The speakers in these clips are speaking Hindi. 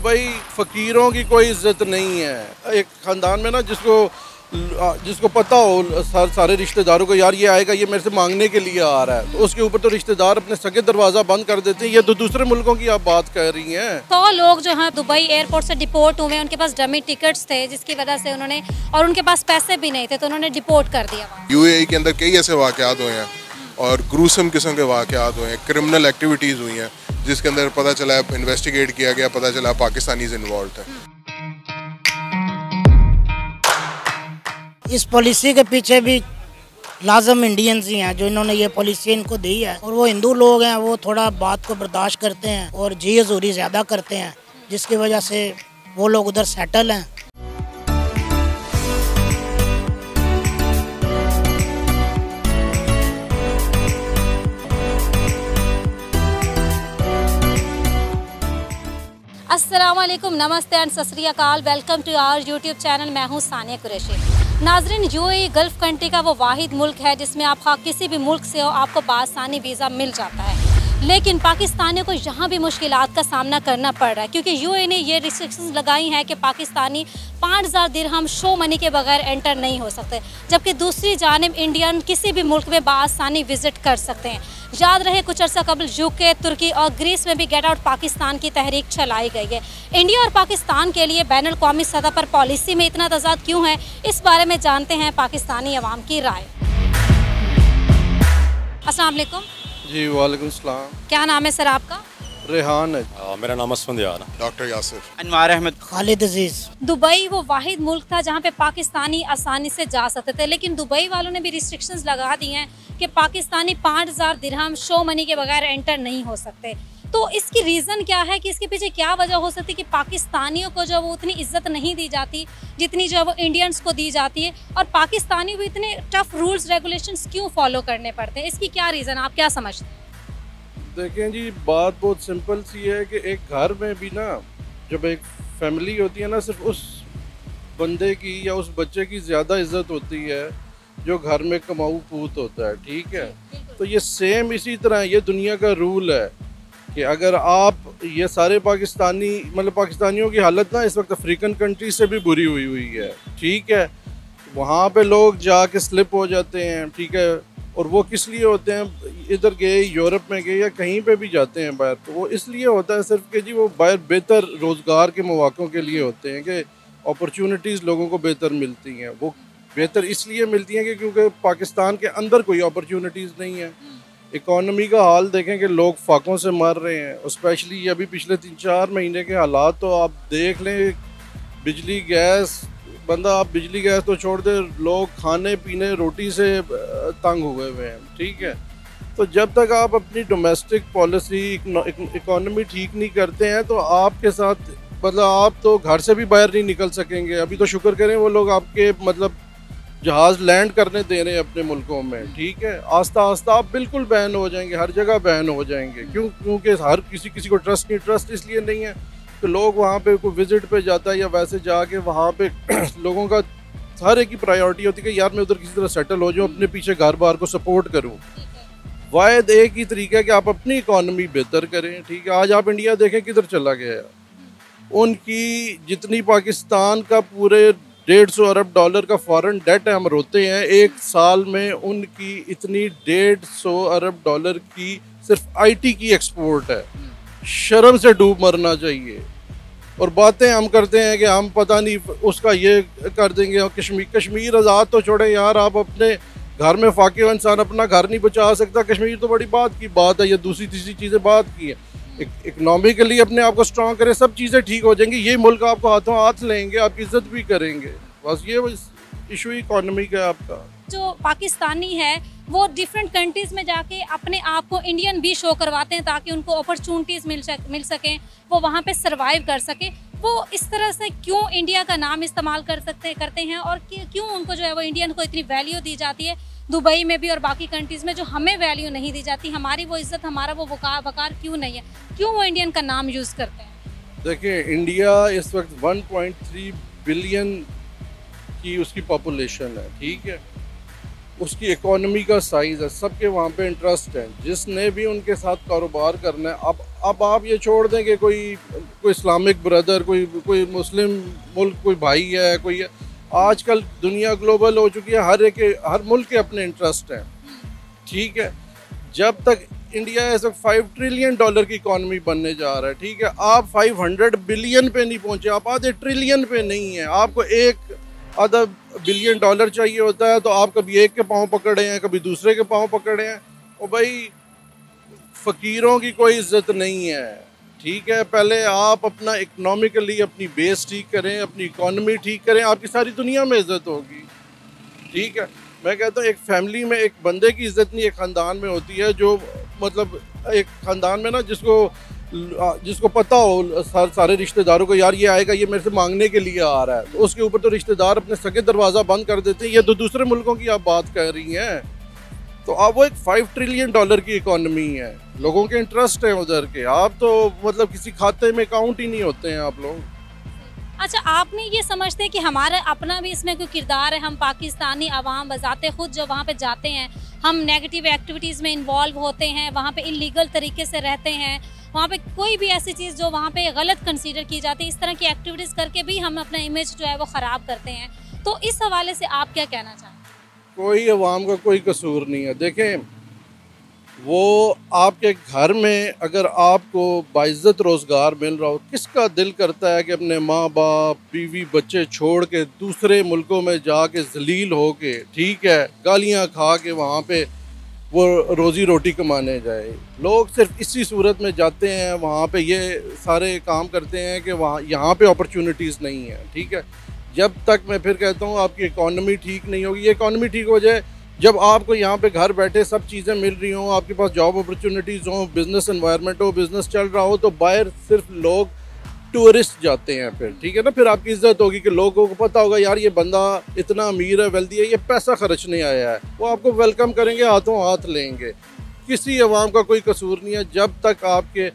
दुबई फ़कीरों की कोई इज्जत नहीं है। एक ख़ानदान में ना जिसको पता हो सारे रिश्तेदारों को, यार ये आएगा, ये मेरे से मांगने के लिए आ रहा है, तो उसके ऊपर तो रिश्तेदार अपने सगे दरवाज़ा बंद कर देते हैं। ये दूसरे मुल्कों की आप बात कर रही हैं। 100 लोग जो हैं दुबई एयरपोर्ट से डिपोर्ट हुए, उनके पास डमी टिकट्स थे जिसकी वजह से उन्होंने, और उनके पास पैसे भी नहीं थे तो उन्होंने डिपोर्ट कर दिया। यूएई के अंदर कई ऐसे वाक़यात हुए हैं और ग्रूसम किस्म के वाक़यात हुए हैं, क्रिमिनल एक्टिविटीज़ हुई हैं जिसके अंदर पता चला, इन्वेस्टिगेट किया गया, पता चला पाकिस्तानीज़ इन्वॉल्व थे। इस पॉलिसी के पीछे भी लाजम इंडियंस ही हैं जो इन्होंने ये पॉलिसी इनको दी है, और वो हिंदू लोग हैं, वो थोड़ा बात को बर्दाश्त करते हैं और जी हजूरी ज़्यादा करते हैं, जिसकी वजह से वो लोग उधर सेटल हैं। अस्सलाम वालेकुम, नमस्ते एंड सत श्री अकाल। Welcome to our YouTube channel. मैं हूँ सानिया कुरैशी। नाजरीन, यूएई गल्फ़ कंट्री का वो वाहिद मुल्क है जिसमें आप किसी भी मुल्क से हो आपको बासानी वीज़ा मिल जाता है, लेकिन पाकिस्तानियों को यहाँ भी मुश्किलात का सामना करना पड़ रहा है क्योंकि यूएई ने ये रिस्ट्रिक्शंस लगाई हैं कि पाकिस्तानी 5000 दिरहम शो मनी के बगैर एंटर नहीं हो सकते, जबकि दूसरी जानिब इंडियन किसी भी मुल्क में बासानी विजिट कर सकते हैं। याद रहे कुछ अर्सा कबल यूके, तुर्की और ग्रीस में भी गेट आउट पाकिस्तान की तहरीक चलाई गई है। इंडिया और पाकिस्तान के लिए बैनुल कौमी सतह पर पॉलिसी में इतना तजाद क्यों है, इस बारे में जानते हैं पाकिस्तानी अवाम की राय। अस्सलाम वालेकुम। जी वालेकुम सलाम। क्या नाम है सर आपका? रेहान है। मेरा नाम असफंदियार है। डॉक्टर यासिर, अनवार अहमद, खालिद अजीज। दुबई वो वाहिद मुल्क था जहाँ पे पाकिस्तानी आसानी से जा सकते थे, लेकिन दुबई वालों ने भी रिस्ट्रिक्शंस लगा दी हैं कि पाकिस्तानी 5000 दिरहम शो मनी के बगैर एंटर नहीं हो सकते। तो इसकी रीज़न क्या है कि इसके पीछे क्या वजह हो सकती है कि पाकिस्तानियों को जो वो उतनी इज्जत नहीं दी जाती जितनी जो वो इंडियंस को दी जाती है, और पाकिस्तानी भी इतने टफ रूल्स रेगुलेशंस क्यों फॉलो करने पड़ते हैं? इसकी क्या रीज़न, आप क्या समझते हैं? देखें जी, बात बहुत सिंपल सी है कि एक घर में भी ना, जब एक फैमिली होती है ना, सिर्फ उस बंदे की या उस बच्चे की ज़्यादा इज्जत होती है जो घर में कमाऊ पूत होता है, ठीक है। तो ये सेम इसी तरह ये दुनिया का रूल है कि अगर आप ये सारे पाकिस्तानी, मतलब पाकिस्तानियों की हालत ना इस वक्त अफ्रीकन कंट्री से भी बुरी हुई है, ठीक है। वहाँ पे लोग जाके स्लिप हो जाते हैं, ठीक है, और वो किस लिए होते हैं, इधर गए, यूरोप में गए या कहीं पे भी जाते हैं बाहर, तो वो इसलिए होता है सिर्फ कि जी वो बाहर बेहतर रोज़गार के मौक़ों के लिए होते हैं कि अपॉर्चुनिटीज़ लोगों को बेहतर मिलती हैं। वो बेहतर इसलिए मिलती हैं कि क्योंकि पाकिस्तान के अंदर कोई अपॉर्चुनिटीज़ नहीं है। इकॉनमी का हाल देखें कि लोग फाकों से मर रहे हैं, स्पेशली अभी पिछले 3-4 महीने के हालात तो आप देख लें। बिजली गैस, बंदा आप बिजली गैस तो छोड़ दे, लोग खाने पीने रोटी से तंग हुए हुए हैं, ठीक है। तो जब तक आप अपनी डोमेस्टिक पॉलिसी, इकॉनमी ठीक नहीं करते हैं तो आपके साथ, मतलब आप तो घर से भी बाहर नहीं निकल सकेंगे। अभी तो शुक्र करें वो लोग आपके मतलब जहाज़ लैंड करने दे रहे हैं अपने मुल्कों में, ठीक है। आस्ता आस्ता आप बिल्कुल बैन हो जाएंगे, हर जगह बैन हो जाएंगे। क्योंकि हर किसी को ट्रस्ट इसलिए नहीं है तो लोग वहाँ पे कोई विजिट पे जाता है या वैसे जाके वहाँ पे लोगों का हर एक की प्रायोरिटी होती है कि यार मैं उधर किसी तरह सेटल हो जाऊँ, अपने पीछे घर बार को सपोर्ट करूँ। वाहिद एक ही तरीका है कि आप अपनी इकॉनमी बेहतर करें, ठीक है। आज आप इंडिया देखें किधर चला गया, उनकी जितनी पाकिस्तान का पूरे 150 अरब डॉलर का फॉरेन डेट हम रोते हैं, एक साल में उनकी इतनी 150 अरब डॉलर की सिर्फ आईटी की एक्सपोर्ट है। शर्म से डूब मरना चाहिए। और बातें हम करते हैं कि हम पता नहीं उसका ये कर देंगे, और कश्मीर आज़ाद तो छोड़े यार, आप अपने घर में फाके इंसान अपना घर नहीं बचा सकता, कश्मीर तो बड़ी बात की बात है, ये दूसरी तीसरी चीज़ें बात की है। इकनॉमिकली अपने आप को स्ट्रॉन्ग करें, सब चीज़ें ठीक हो जाएंगी। ये मुल्क आपको हाथों हाथ लेंगे, आपकी इज्जत भी करेंगे। बस ये इशू इकॉनमी का है आपका। जो पाकिस्तानी है वो डिफरेंट कंट्रीज़ में जाके अपने आप को इंडियन भी शो करवाते हैं ताकि उनको अपॉर्चुनिटीज़ मिल सकें, वो वहाँ पे सरवाइव कर सके। वो इस तरह से क्यों इंडिया का नाम इस्तेमाल करते हैं और क्यों उनको जो है वो इंडियन को इतनी वैल्यू दी जाती है दुबई में भी और बाकी कंट्रीज़ में, जो हमें वैल्यू नहीं दी जाती, हमारी वो इज़्ज़त, हमारा वो वकार क्यों नहीं है, क्यों वो इंडियन का नाम यूज़ करते हैं? देखिए, इंडिया इस वक्त 1.3 बिलियन की उसकी पॉपुलेशन है, ठीक है। उसकी इकोनॉमी का साइज़ है, सबके वहाँ पे इंटरेस्ट है, जिसने भी उनके साथ कारोबार करना है। अब आप ये छोड़ दें कि कोई इस्लामिक ब्रदर, कोई मुस्लिम मुल्क, कोई भाई है, कोई है। आजकल दुनिया ग्लोबल हो चुकी है, हर मुल्क के अपने इंटरेस्ट हैं, ठीक है। जब तक इंडिया ऐसे $5 ट्रिलियन की इकॉनमी बनने जा रहा है, ठीक है, आप 500 बिलियन पे नहीं पहुंचे, आप आधे ट्रिलियन पे नहीं है। आपको आधा $1 बिलियन चाहिए होता है, तो आप कभी एक के पाँव पकड़े हैं, कभी दूसरे के पाँव पकड़े हैं। और भाई फ़कीरों की कोई इज्जत नहीं है, ठीक है। पहले आप अपना इकनॉमिकली अपनी बेस ठीक करें, अपनी इकॉनमी ठीक करें, आपकी सारी दुनिया में इज्जत होगी, ठीक है। मैं कहता हूँ एक फैमिली में एक बंदे की इज्जत नहीं एक ख़ानदान में होती है, जो मतलब एक ख़ानदान में ना जिसको पता हो सारे रिश्तेदारों को, यार ये आएगा, ये मेरे से मांगने के लिए आ रहा है, तो उसके ऊपर तो रिश्तेदार अपने सगे दरवाज़ा बंद कर देते हैं। ये तो दूसरे मुल्कों की आप बात कर रही हैं, तो अब वो एक $5 ट्रिलियन की इकॉनमी है, लोगों के इंटरेस्ट हैं उधर के। आप तो मतलब किसी खाते में काउंट ही नहीं होते हैं आप लोग। अच्छा, आपने ये समझते हैं कि हमारा अपना भी इसमें कोई किरदार है? हम पाकिस्तानी अवाम बजाते खुद जो वहाँ पे जाते हैं, हम नेगेटिव एक्टिविटीज़ में इन्वॉल्व होते हैं, वहाँ पे इलीगल तरीके से रहते हैं, वहाँ पे कोई भी ऐसी चीज़ जो वहाँ पे गलत कंसीडर की जाती है, इस तरह की एक्टिविटीज़ करके भी हम अपना इमेज जो है वो ख़राब करते हैं। तो इस हवाले से आप क्या कहना चाहें? कोई अवाम का कोई कसूर नहीं है। देखें, वो आपके घर में अगर आपको बाइज़्ज़त रोज़गार मिल रहा हो, किसका दिल करता है कि अपने माँ बाप, बीवी, बच्चे छोड़ के दूसरे मुल्कों में जाके ज़लील हो के, ठीक है, गालियाँ खा के वहाँ पे वो रोज़ी रोटी कमाने जाए। लोग सिर्फ इसी सूरत में जाते हैं वहाँ पे, ये सारे काम करते हैं कि वहाँ यहाँ पे अपॉर्चुनिटीज़ नहीं है, ठीक है। जब तक मैं फिर कहता हूँ आपकी इकॉनमी ठीक नहीं होगी। ये इकॉनमी ठीक हो जाए जब आपको यहाँ पे घर बैठे सब चीज़ें मिल रही हों, आपके पास जॉब अपॉर्चुनिटीज़ हों, बिज़नेस एनवायरनमेंट हो, बिज़नेस चल रहा हो, तो बाहर सिर्फ लोग टूरिस्ट जाते हैं फिर, ठीक है ना। फिर आपकी इज्जत होगी कि लोगों को पता होगा यार ये बंदा इतना अमीर है, वेल्दी है, ये पैसा खर्चने आया है, वो आपको वेलकम करेंगे, हाथों हाथ लेंगे। किसी अवाम का कोई कसूर नहीं है। जब तक आपके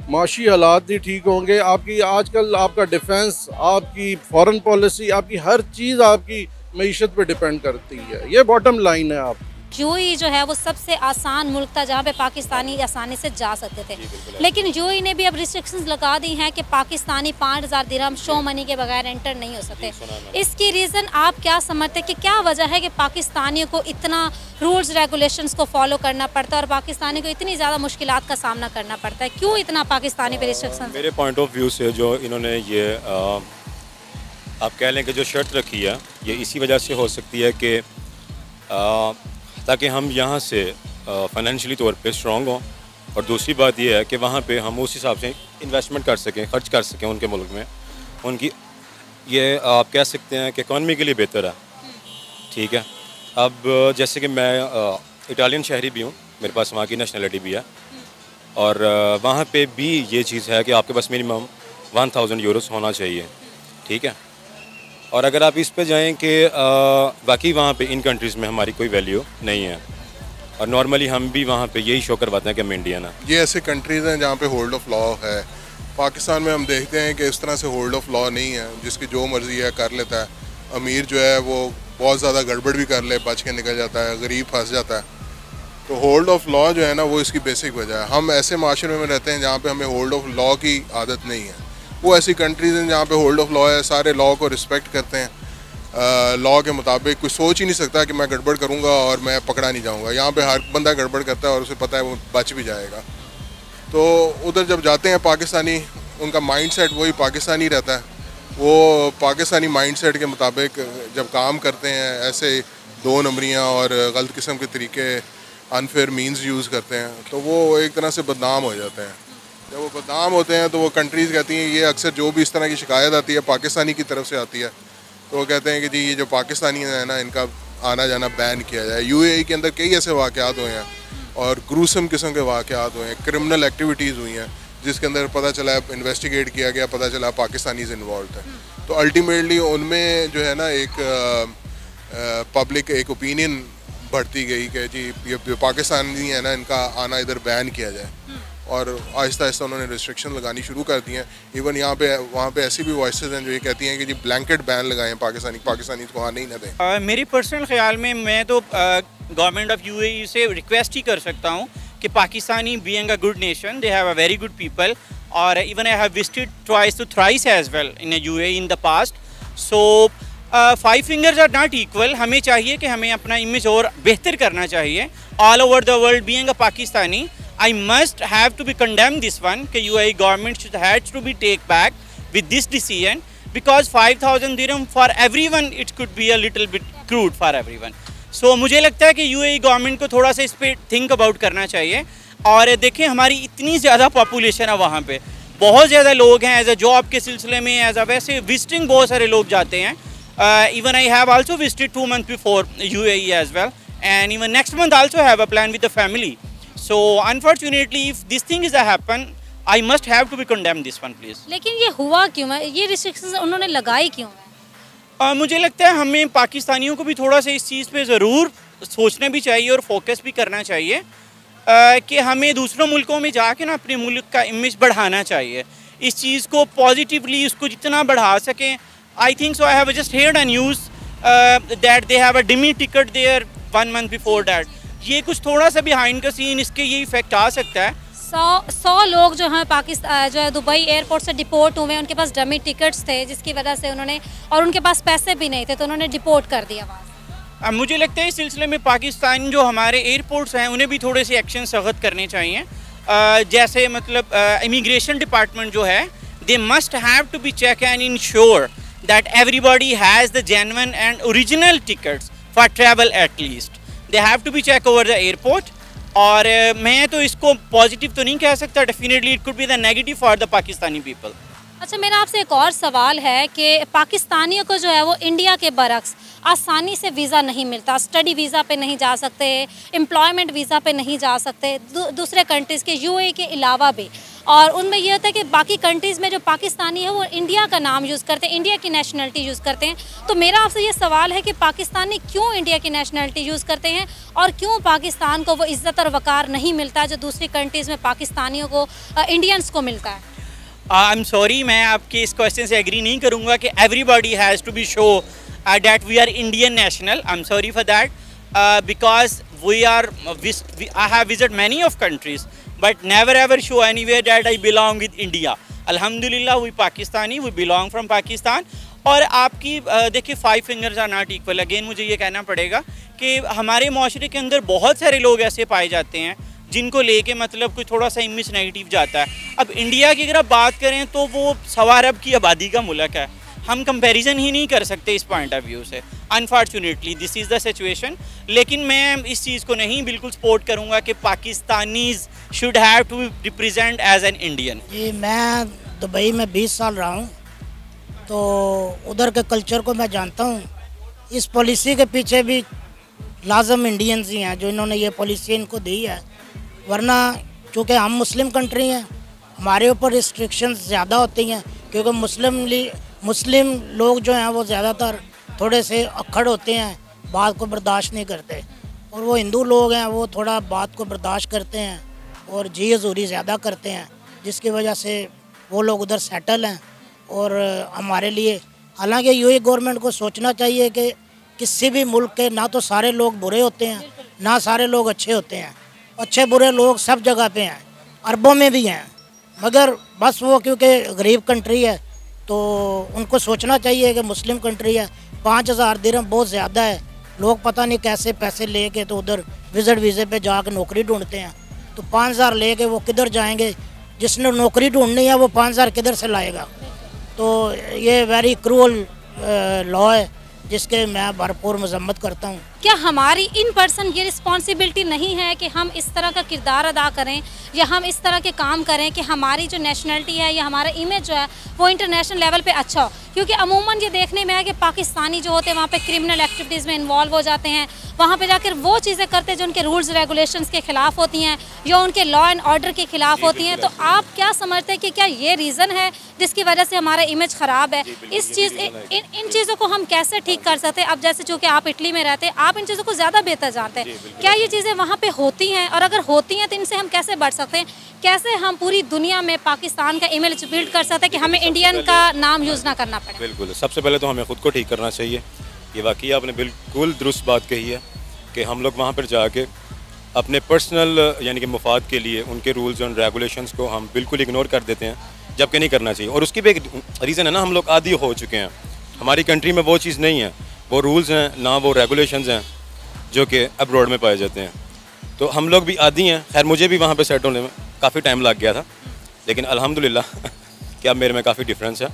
माशी हालात नहीं ठीक होंगे, आपकी आजकल आपका डिफेंस, आपकी फॉरेन पॉलिसी, आपकी हर चीज़ आपकी मईशत पे डिपेंड करती है। ये बॉटम लाइन है। आप यूएई जो है वो सबसे आसान मुल्क था जहाँ पे पाकिस्तानी आसानी से जा सकते थे, लेकिन यूएई ने भी अब रिस्ट्रिक्शंस लगा दी हैं कि पाकिस्तानी 5000 दिरहम शो मनी के बगैर एंटर नहीं हो सकते। इसकी रीज़न आप क्या समझते हैं कि क्या वजह है कि पाकिस्तानियों को इतना रूल्स रेगुलेशंस को फॉलो करना पड़ता है और पाकिस्तानी को इतनी ज़्यादा मुश्किलात का सामना करना पड़ता है? क्यों इतना पाकिस्तानी पे रिस्ट्रिक्शंस? मेरे पॉइंट ऑफ व्यू से जो इन्होंने ये आप कह लें कि जो शर्त रखी है, ये इसी वजह से हो सकती है कि ताकि हम यहाँ से फाइनेंशियली तौर पे स्ट्रॉन्ग हों, और दूसरी बात यह है कि वहाँ पे हम उस हिसाब से इन्वेस्टमेंट कर सकें, खर्च कर सकें उनके मुल्क में। उनकी ये आप कह सकते हैं कि इकॉनमी के लिए बेहतर है, ठीक है। अब जैसे कि मैं इटालियन शहरी भी हूँ, मेरे पास वहाँ की नेशनलिटी भी है, और वहाँ पे भी ये चीज़ है कि आपके पास मिनिमम 1000 यूरोस होना चाहिए, ठीक है। और अगर आप इस पे जाएं कि बाकी वहाँ पे इन कंट्रीज़ में हमारी कोई वैल्यू नहीं है, और नॉर्मली हम भी वहाँ पे यही शो करवाते हैं कि हम इंडियन हैं। ये ऐसे कंट्रीज़ हैं जहाँ पे होल्ड ऑफ लॉ है। पाकिस्तान में हम देखते हैं कि इस तरह से होल्ड ऑफ लॉ नहीं है, जिसकी जो मर्ज़ी है कर लेता है। अमीर जो है वो बहुत ज़्यादा गड़बड़ भी कर ले, बच के निकल जाता है, गरीब फंस जाता है। तो होल्ड ऑफ लॉ जो है ना, वो इसकी बेसिक वजह है। हम ऐसे माशरे में रहते हैं जहाँ पे हमें होल्ड ऑफ लॉ की आदत नहीं है। वो ऐसी कंट्रीज़ हैं जहाँ पे होल्ड ऑफ लॉ है, सारे लॉ को रिस्पेक्ट करते हैं। लॉ के मुताबिक कोई सोच ही नहीं सकता कि मैं गड़बड़ करूँगा और मैं पकड़ा नहीं जाऊँगा। यहाँ पे हर बंदा गड़बड़ करता है और उसे पता है वो बच भी जाएगा। तो उधर जब जाते हैं पाकिस्तानी, उनका माइंडसेट वही पाकिस्तानी रहता है। वो पाकिस्तानी माइंडसेट के मुताबिक जब काम करते हैं, ऐसे 2 नंबरियाँ और गलत किस्म के तरीके, अनफेयर मीन्स यूज़ करते हैं, तो वो एक तरह से बदनाम हो जाते हैं। जब वो बदनाम होते हैं तो वो कंट्रीज़ कहती हैं, ये अक्सर जो भी इस तरह की शिकायत आती है पाकिस्तानी की तरफ से आती है, तो वो कहते हैं कि जी ये जो पाकिस्तानी है ना, इनका आना जाना बैन किया जाए। यूएई के अंदर कई ऐसे वाक़यात हुए हैं और ग्रूसम किस्म के वाक़यात हुए हैं, क्रिमिनल एक्टिविटीज़ हुई हैं, जिसके अंदर पता चला, इन्वेस्टिगेट किया गया, पता चला पाकिस्तानीज़ इन्वॉल्व है। तो अल्टीमेटली उनमें जो है ना एक पब्लिक एक ओपिनियन बढ़ती गई कि जी ये पाकिस्तानी है ना, इनका आना इधर बैन किया जाए। और आहिस्ता आहिस्ता उन्होंने रिस्ट्रिक्शन लगानी शुरू कर दी हैं। इवन यहाँ पे वहाँ पे ऐसी भी वॉइसेस हैं जो ये कहती हैं कि जी ब्लैंकेट बैन लगाएं, पाकिस्तानी को आने ही ना दें। मेरे पर्सनल ख्याल में मैं तो गवर्नमेंट ऑफ यूएई से रिक्वेस्ट ही कर सकता हूँ कि Pakistani being a good nation, they have a very good people, और even I have visited twice to thrice as well in UAE in the past. So 5 fingers are not equal. हमें चाहिए कि हमें अपना इमेज और बेहतर करना चाहिए all over the world. Being a Pakistani, I must have to be condemned this one कि UAE government should have to be take back with this decision, because 5,000 dirham for everyone it could be a little bit crude for everyone. So मुझे लगता है कि UAE गवर्नमेंट को थोड़ा सा इस पर थिंक अबाउट करना चाहिए। और देखें हमारी इतनी ज़्यादा पॉपुलेशन है वहाँ पे, बहुत ज़्यादा लोग हैं, एज अ जॉब के सिलसिले में, एज अ वैसे विजिटिंग बहुत सारे लोग जाते हैं। Even I have also visited 2 months before UAE as well, and even next month also have a plan with the family. So unfortunately, if this thing is to happen, I must have to be condemned this one, please. लेकिन ये हुआ क्यों है? ये रिस्ट्रिक्शंस उन्होंने लगाई क्यों है? मुझे लगता है हमें पाकिस्तानियों को भी थोड़ा सा इस चीज़ पे ज़रूर सोचना भी चाहिए और फोकस भी करना चाहिए कि हमें दूसरों मुल्कों में जाके ना अपने मुल्क का इमेज बढ़ाना चाहिए। इस चीज़ को पॉजिटिवली उसको जितना बढ़ा सकें। I think so I have just heard a news that they have a dummy ticket there 1 month before that. ये कुछ थोड़ा सा बिहाइंड का सीन, इसके ये इफेक्ट आ सकता है। 100 लोग जो हैं पाकिस्तान जो है दुबई एयरपोर्ट से डिपोर्ट हुए, उनके पास डमी टिकट्स थे जिसकी वजह से उन्होंने, और उनके पास पैसे भी नहीं थे तो उन्होंने डिपोर्ट कर दिया वहाँ। मुझे लगता है इस सिलसिले में पाकिस्तान जो हमारे एयरपोर्ट्स हैं उन्हें भी थोड़े से एक्शन सख्त करने चाहिए। जैसे मतलब इमिग्रेशन डिपार्टमेंट जो है, they must have to be check and ensure that everybody has the genuine and original tickets for travel at least. They have to be check over the airport. और मैं तो इसको पॉजिटिव तो नहीं कह सकता, definitely it could be the negative for the Pakistani people. अच्छा, मेरा आपसे एक और सवाल है कि पाकिस्तानियों को जो है वो इंडिया के बरक्स आसानी से वीज़ा नहीं मिलता, स्टडी वीज़ा पे नहीं जा सकते, एम्प्लॉयमेंट वीज़ा पे नहीं जा सकते, दूसरे कंट्रीज़ के यूएई के अलावा भी। और उनमें यह होता है कि बाकी कंट्रीज़ में जो पाकिस्तानी है वो इंडिया का नाम यूज़ करते हैं, इंडिया की नेशनलिटी यूज़ करते हैं। तो मेरा आपसे ये सवाल है कि पाकिस्तानी क्यों इंडिया की नेशनलिटी यूज़ करते हैं और क्यों पाकिस्तान को वो इज़्ज़त और वक़ार नहीं मिलता जो दूसरी कंट्रीज़ में पाकिस्तानियों को, इंडियंस को मिलता है? आई एम सॉरी, मैं आपके इस क्वेश्चन से एग्री नहीं करूँगा कि everybody has to be show that we are Indian national. I'm sorry for that because I have visited many of countries but never ever show anywhere that I belong with India. Alhamdulillah, we Pakistani, we belong from Pakistan. और आपकी देखिए 5 fingers are not equal. Again मुझे ये कहना पड़ेगा कि हमारे माशरे के अंदर बहुत सारे लोग ऐसे पाए जाते हैं जिनको लेके मतलब कोई थोड़ा सा इमेज नेगेटिव जाता है। अब इंडिया की अगर आप बात करें तो वो 1.25 अरब की आबादी का मुल्क है, हम कंपैरिजन ही नहीं कर सकते इस पॉइंट ऑफ व्यू से। Unfortunately this is the situation. लेकिन मैं इस चीज़ को नहीं बिल्कुल सपोर्ट करूँगा कि Pakistanis should have to represent as an Indian. जी, मैं दुबई में 20 साल रहा हूँ तो उधर के कल्चर को मैं जानता हूँ। इस पॉलिसी के पीछे भी लाजम इंडियंस ही हैं जो इन्होंने ये पॉलिसी इनको दी है, वरना चूँकि हम मुस्लिम कंट्री हैं हमारे ऊपर रिस्ट्रिक्शंस ज़्यादा होती हैं क्योंकि मुस्लिम लोग जो हैं वो ज़्यादातर थोड़े से अक्खड़ होते हैं, बात को बर्दाश्त नहीं करते, और वो हिंदू लोग हैं वो थोड़ा बात को बर्दाश्त करते हैं और जी हजूरी ज़्यादा करते हैं, जिसकी वजह से वो लोग उधर सेटल हैं। और हमारे लिए हालांकि यूएई गवर्नमेंट को सोचना चाहिए कि किसी भी मुल्क के ना तो सारे लोग बुरे होते हैं ना सारे लोग अच्छे होते हैं, अच्छे बुरे लोग सब जगह पे हैं, अरबों में भी हैं, मगर बस वो क्योंकि गरीब कंट्री है तो उनको सोचना चाहिए कि मुस्लिम कंट्री है, 5,000 दिरहम बहुत ज़्यादा है। लोग पता नहीं कैसे पैसे लेके तो उधर विजिट वीज़े पे जाकर नौकरी ढूंढते हैं, तो 5,000 लेके वो किधर जाएंगे? जिसने नौकरी ढूंढनी है वो 5,000 किधर से लाएगा? तो ये वेरी क्रूअल लॉ है जिसके मैं भरपूर मजम्मत करता हूँ। क्या हमारी इन पर्सन ये रिस्पॉन्सिबिलिटी नहीं है कि हम इस तरह का किरदार अदा करें या हम इस तरह के काम करें कि हमारी जो नेशनलिटी है या हमारा इमेज जो है वो इंटरनेशनल लेवल पे अच्छा हो? क्योंकि अमूमन ये देखने में है कि पाकिस्तानी जो होते हैं वहाँ पे क्रिमिनल एक्टिविटीज़ में इन्वॉल्व हो जाते हैं, वहाँ पे जाकर वो चीज़ें करते हैं जो उनके रूल्स रेगुलेशंस के ख़िलाफ़ होती हैं या उनके लॉ एंड ऑर्डर के ख़िलाफ़ होती हैं। तो आप क्या समझते हैं कि क्या ये रीज़न है जिसकी वजह से हमारा इमेज ख़राब है? इस चीज़ इन चीज़ों को हम कैसे ठीक कर सकते हैं? अब जैसे चूँकि आप इटली में रहते हैं, आप इन चीज़ों को ज़्यादा बेहतर जानते हैं। क्या ये चीज़ें वहाँ पे होती हैं, और अगर होती हैं तो इनसे हम कैसे बच सकते हैं? कैसे हम पूरी दुनिया में पाकिस्तान का इमेज बिल्ड कर सकते हैं कि हमें इंडियन का नाम यूज़ ना करना पड़े? बिल्कुल, सबसे पहले तो हमें ख़ुद को ठीक करना चाहिए। ये वाकई आपने बिल्कुल दुरुस्त बात कही है कि हम लोग वहाँ पर जाके अपने पर्सनल यानी कि मुफाद के लिए उनके रूल्स एंड रेगुलेशंस को हम बिल्कुल इग्नोर कर देते हैं, जबकि नहीं करना चाहिए। और उसकी भी एक रीज़न है ना, हम लोग आदी हो चुके हैं। हमारी कंट्री में वो चीज़ नहीं है, वो रूल्स हैं ना वो रेगुलेशंस हैं जो कि अब्रॉड में पाए जाते हैं। तो हम लोग भी आदी हैं। खैर मुझे भी वहाँ पे सेट होने में काफ़ी टाइम लग गया था, लेकिन अल्हम्दुलिल्लाह कि अब मेरे में काफ़ी डिफरेंस है।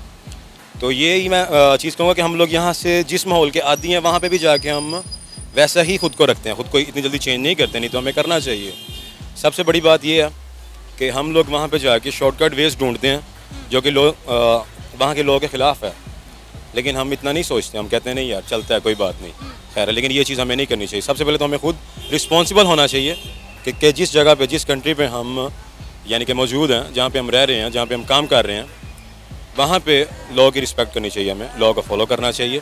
तो ये ही मैं चीज़ कहूँगा कि हम लोग यहाँ से जिस माहौल के आदी हैं वहाँ पे भी जाके हम वैसा ही ख़ुद को रखते हैं, ख़ुद को इतनी जल्दी चेंज नहीं करते, नहीं तो हमें करना चाहिए। सबसे बड़ी बात ये है कि हम लोग वहाँ पे जाके शॉर्टकट वेज ढूंढते हैं जो कि लोग वहाँ के लोगों के ख़िलाफ़ है, लेकिन हम इतना नहीं सोचते। हम कहते हैं नहीं यार चलता है, कोई बात नहीं, खैर है। लेकिन ये चीज़ हमें नहीं करनी चाहिए। सबसे पहले तो हमें खुद रिस्पॉन्सिबल होना चाहिए कि जिस जगह पे, जिस कंट्री पे हम यानी कि मौजूद हैं, जहाँ पे हम रह रहे हैं, जहाँ पे हम काम कर रहे हैं, वहाँ पे लॉ की रिस्पेक्ट करनी चाहिए, हमें लॉ को फॉलो करना चाहिए।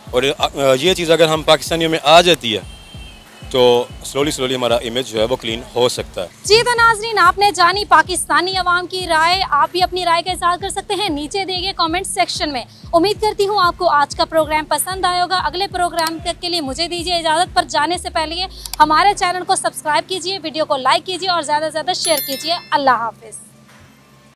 और ये चीज़ अगर हम पाकिस्तानियों में आ जाती है तो स्लोली हमारा इमेज जो है वो क्लीन हो सकता है। जी तो नाज़रीन, आपने जानी पाकिस्तानी अवाम की राय। आप भी अपनी राय का इज़हार कर सकते हैं नीचे दिए गए कमेंट सेक्शन में। उम्मीद करती हूँ आपको आज का प्रोग्राम पसंद आया होगा। अगले प्रोग्राम तक के लिए मुझे दीजिए इजाज़त, पर जाने से पहले हमारे चैनल को सब्सक्राइब कीजिए, वीडियो को लाइक कीजिए और ज़्यादा से ज़्यादा शेयर कीजिए। अल्लाह हाफिज़।